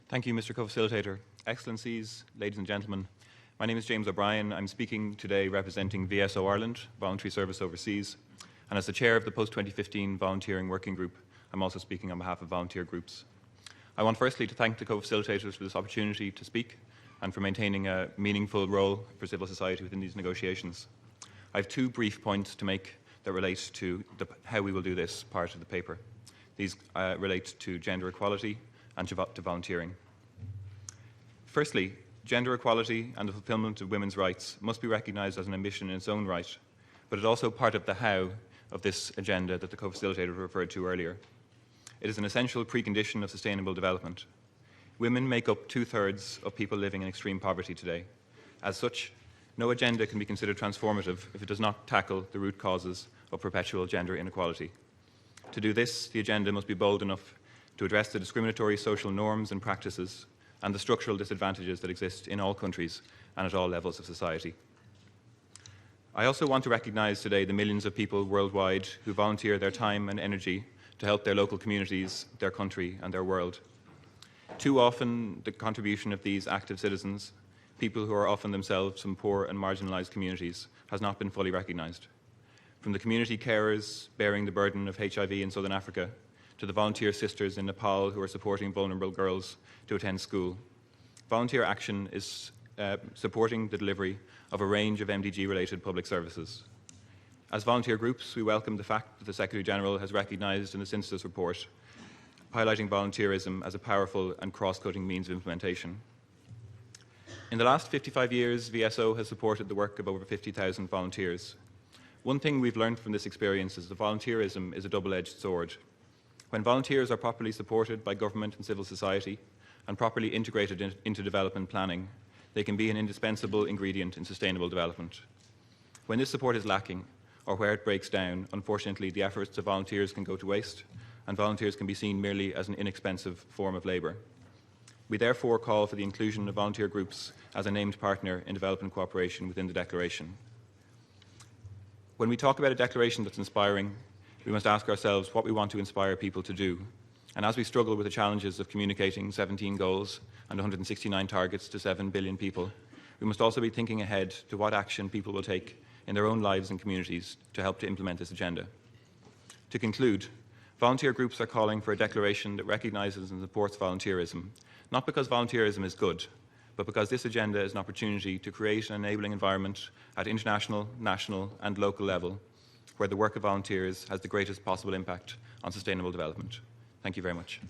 Thank you, Mr. Co-Facilitator. Excellencies, ladies and gentlemen, my name is James O'Brien. I'm speaking today representing VSO Ireland, Voluntary Service Overseas, and as the chair of the Post-2015 Volunteering Working Group, I'm also speaking on behalf of volunteer groups. I want firstly to thank the co-facilitators for this opportunity to speak and for maintaining a meaningful role for civil society within these negotiations. I have two brief points to make that relate to how we will do this part of the paper. These relate to gender equality and to volunteering. Firstly, gender equality and the fulfilment of women's rights must be recognised as an ambition in its own right, but it's also part of the how of this agenda that the co-facilitator referred to earlier. It is an essential precondition of sustainable development. Women make up 2/3 of people living in extreme poverty today. As such, no agenda can be considered transformative if it does not tackle the root causes of perpetual gender inequality. To do this, the agenda must be bold enough to address the discriminatory social norms and practices and the structural disadvantages that exist in all countries and at all levels of society. I also want to recognise today the millions of people worldwide who volunteer their time and energy to help their local communities, their country and their world. Too often, the contribution of these active citizens, people who are often themselves from poor and marginalised communities, has not been fully recognised. From the community carers bearing the burden of HIV in Southern Africa, to the volunteer sisters in Nepal who are supporting vulnerable girls to attend school, volunteer action is supporting the delivery of a range of MDG-related public services. As volunteer groups, we welcome the fact that the Secretary-General has recognised in the Synthesis report, highlighting volunteerism as a powerful and cross-cutting means of implementation. In the last 55 years, VSO has supported the work of over 50,000 volunteers. One thing we've learned from this experience is that volunteerism is a double-edged sword. When volunteers are properly supported by government and civil society and properly integrated into development planning, they can be an indispensable ingredient in sustainable development. When this support is lacking, or where it breaks down, unfortunately the efforts of volunteers can go to waste, and volunteers can be seen merely as an inexpensive form of labour. We therefore call for the inclusion of volunteer groups as a named partner in development cooperation within the declaration. When we talk about a declaration that's inspiring, we must ask ourselves what we want to inspire people to do. And as we struggle with the challenges of communicating 17 goals and 169 targets to 7 billion people, we must also be thinking ahead to what action people will take in their own lives and communities to help to implement this agenda. To conclude, volunteer groups are calling for a declaration that recognises and supports volunteerism, not because volunteerism is good, but because this agenda is an opportunity to create an enabling environment at international, national and local level where the work of volunteers has the greatest possible impact on sustainable development. Thank you very much.